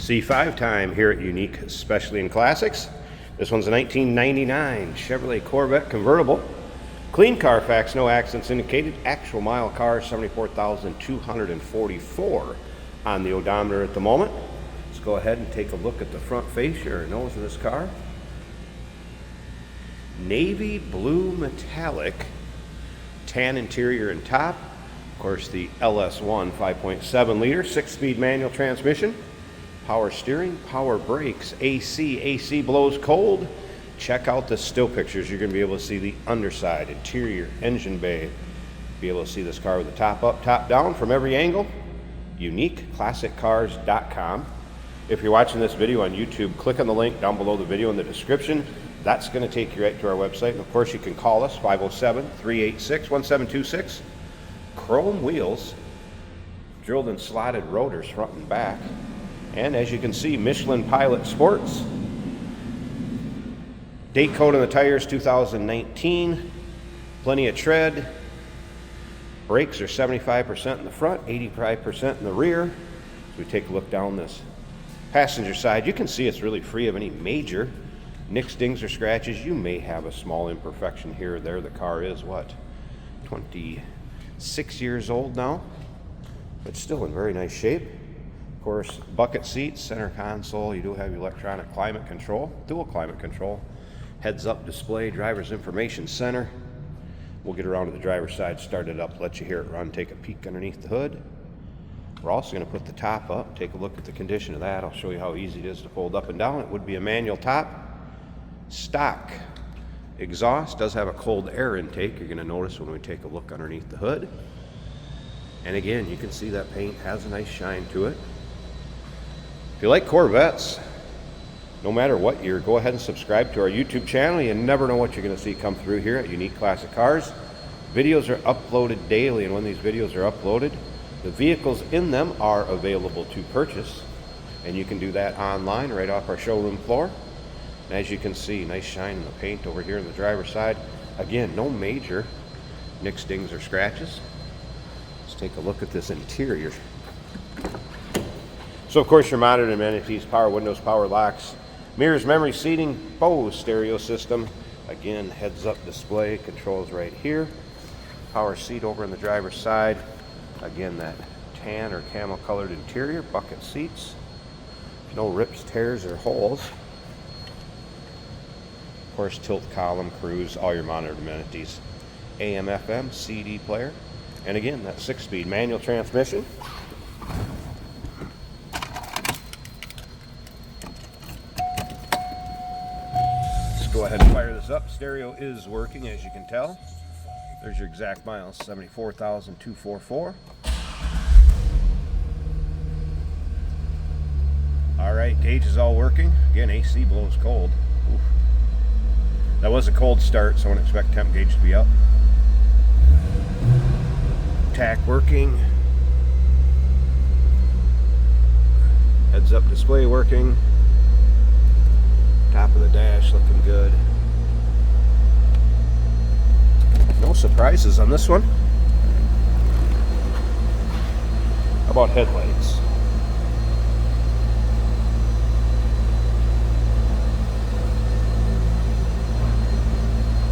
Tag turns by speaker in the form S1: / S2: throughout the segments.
S1: C5 time here at Unique Specialty and Classics. This one's a 1999 Chevrolet Corvette convertible. Clean Carfax, no accidents indicated. Actual mile car, 74,244 on the odometer at the moment. Let's go ahead and take a look at the front fascia or nose of this car. Navy blue metallic, tan interior and top. Of course, the LS1 5.7 liter, 6-speed manual transmission. Power steering, power brakes, AC blows cold. Check out the still pictures. You're going to be able to see the underside, interior, engine bay. Be able to see this car with the top up, top down from every angle. UniqueClassicCars.com. If you're watching this video on YouTube, click on the link down below the video in the description. That's going to take you right to our website. And of course, you can call us 507-386-1726. Chrome wheels, drilled and slotted rotors front and back. And as you can see, Michelin Pilot Sports. Date code on the tires 2019. Plenty of tread. Brakes are 75% in the front, 85% in the rear. As we take a look down this passenger side, you can see it's really free of any major nicks, dings, or scratches. You may have a small imperfection here or there. The car is, what, 26 years old now, but still in very nice shape. Of course, bucket seats, center console. You do have electronic climate control, dual climate control, heads-up display, driver's information center. We'll get around to the driver's side, start it up, let you hear it run, take a peek underneath the hood. We're also going to put the top up, take a look at the condition of that. I'll show you how easy it is to fold up and down. It would be a manual top. Stock exhaust does have a cold air intake. You're going to notice when we take a look underneath the hood. And again, you can see that paint has a nice shine to it. If you like Corvettes, no matter what year, go ahead and subscribe to our YouTube channel. You never know what you're going to see come through here at Unique Classic Cars. Videos are uploaded daily, and when these videos are uploaded, the vehicles in them are available to purchase. And you can do that online right off our showroom floor. And as you can see, nice shine in the paint over here on the driver's side. Again, no major nicks, dings, or scratches. Let's take a look at this interior. So of course, your modern amenities, power windows, power locks, mirrors, memory seating, Bose stereo system. Again, heads-up display, controls right here. Power seat over on the driver's side. Again, that tan or camel colored interior, bucket seats. No rips, tears, or holes. Of course, tilt column, cruise, all your modern amenities. AM, FM, CD player. And again, that 6-speed manual transmission. Go ahead and fire this up. Stereo is working, as you can tell. There's your exact miles, 74,244. All right, gauge is all working. Again, AC blows cold. Oof. That was a cold start, so I wouldn't expect temp gauge to be up. Tack working. Heads-up display working. Top of the dash looking good. No surprises on this one. How about headlights?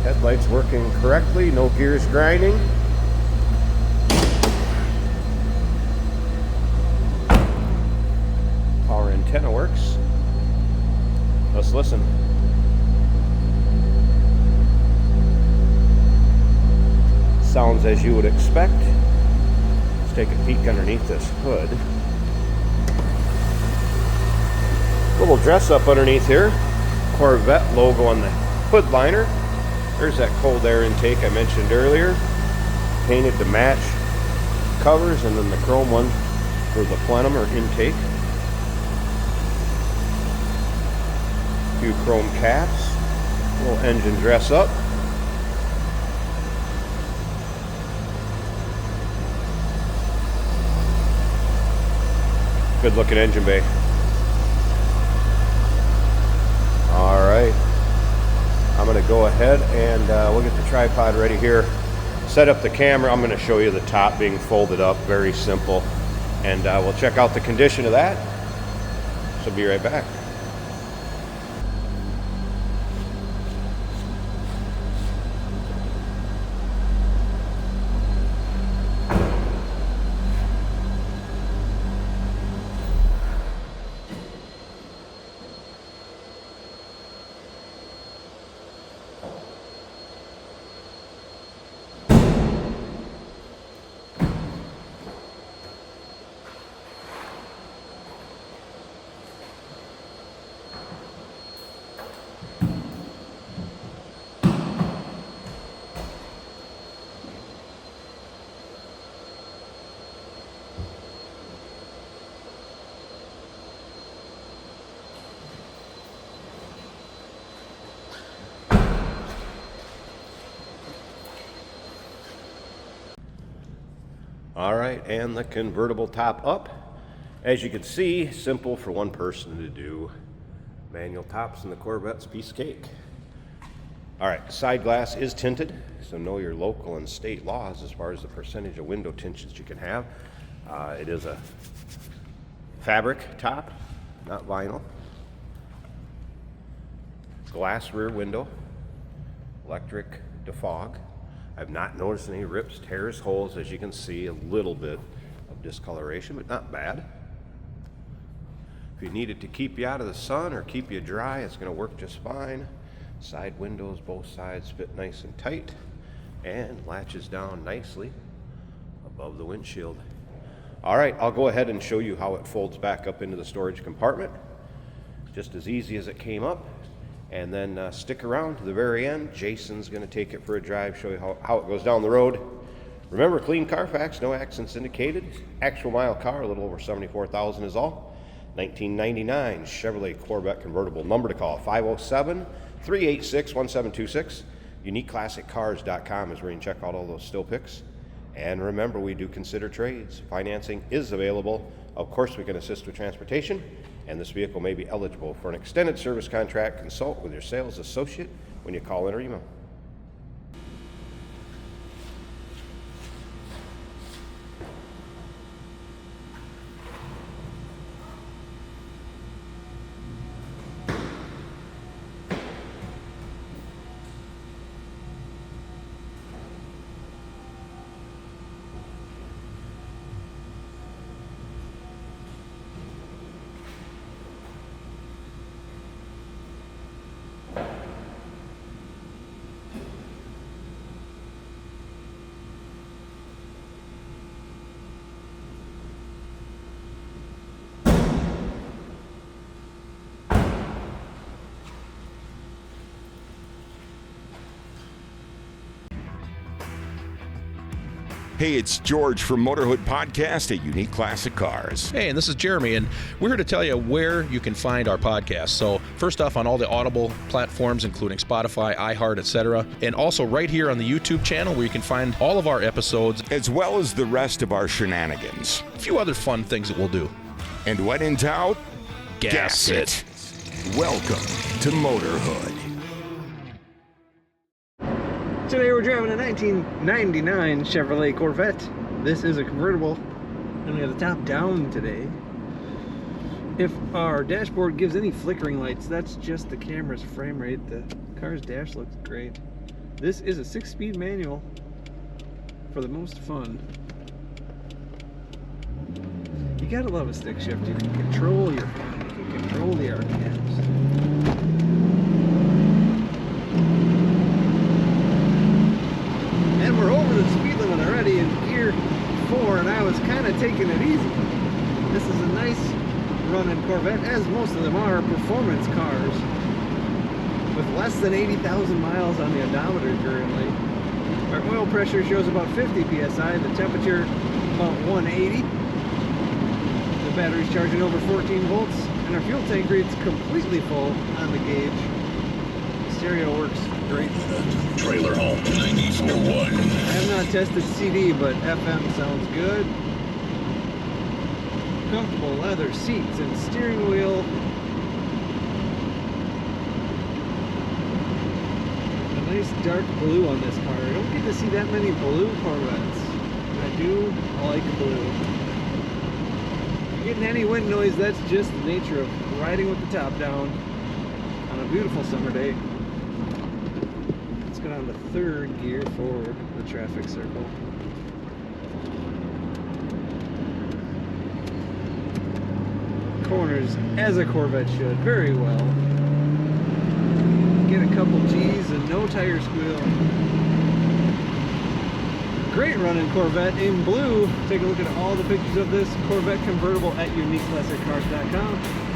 S1: Headlights working correctly, no gears grinding. Power antenna works. Let's listen. Sounds as you would expect. Let's take a peek underneath this hood. Little dress up underneath here. Corvette logo on the hood liner. There's that cold air intake I mentioned earlier. Painted to match covers, and then the chrome one for the plenum or intake. Few chrome caps, little engine dress up. Good looking engine bay. All right, I'm going to go ahead and we'll get the tripod ready here. Set up the camera. I'm going to show you the top being folded up, very simple. And we'll check out the condition of that. So be right back. All right, and the convertible top up. As you can see, simple for one person to do. Manual tops in the Corvette's piece of cake. All right, side glass is tinted, so know your local and state laws as far as the percentage of window tints you can have. It is a fabric top, not vinyl. Glass rear window, electric defog. I've not noticed any rips, tears, holes. As you can see, a little bit of discoloration, but not bad. If you need it to keep you out of the sun or keep you dry, it's going to work just fine. Side windows, both sides fit nice and tight, and latches down nicely above the windshield. All right, I'll go ahead and show you how it folds back up into the storage compartment. Just as easy as it came up. And then stick around to the very end. Jason's going to take it for a drive, show you how it goes down the road. Remember, clean Carfax, no accidents indicated. Actual mile car, a little over 74,000 is all. 1999 Chevrolet Corvette convertible. Number to call, 507-386-1726. UniqueClassicCars.com is where you can check out all those still pics. And remember, we do consider trades. Financing is available. Of course, we can assist with transportation, and this vehicle may be eligible for an extended service contract. Consult with your sales associate when you call in or email.
S2: Hey, it's George from Motorhood Podcast at Unique Classic Cars.
S3: Hey, and this is Jeremy, and we're here to tell you where you can find our podcast. So first off, on all the Audible platforms, including Spotify, iHeart, etc., and also right here on the YouTube channel where you can find all of our episodes,
S2: as well as the rest of our shenanigans.
S3: A few other fun things that we'll do.
S2: And when in doubt,
S3: gas it.
S2: Welcome to Motorhood.
S4: Today we're driving a 1999 Chevrolet Corvette. This is a convertible, and we have the top down today. If our dashboard gives any flickering lights, that's just the camera's frame rate. The car's dash looks great. This is a 6-speed manual for the most fun. You gotta love a stick shift. You can control your fun. You can control the RPMs. And we're over the speed limit already in gear 4, and I was kind of taking it easy. This is a nice running Corvette, as most of them are performance cars, with less than 80,000 miles on the odometer currently. Our oil pressure shows about 50 psi, the temperature about 180. The battery's charging over 14 volts, and our fuel tank reads completely full on the gauge. The stereo works great.
S5: Trailer Home 94.1.
S4: I have not tested CD, but FM sounds good. Comfortable leather seats and steering wheel. A nice dark blue on this car. I don't get to see that many blue Corvettes. I do like blue. If you're getting any wind noise, that's just the nature of riding with the top down on a beautiful summer day. Let's go down to third gear for the traffic circle. Corners as a Corvette should, very well. Get a couple G's and no tire squeal. Great running Corvette in blue. Take a look at all the pictures of this Corvette convertible at uniqueclassiccars.com.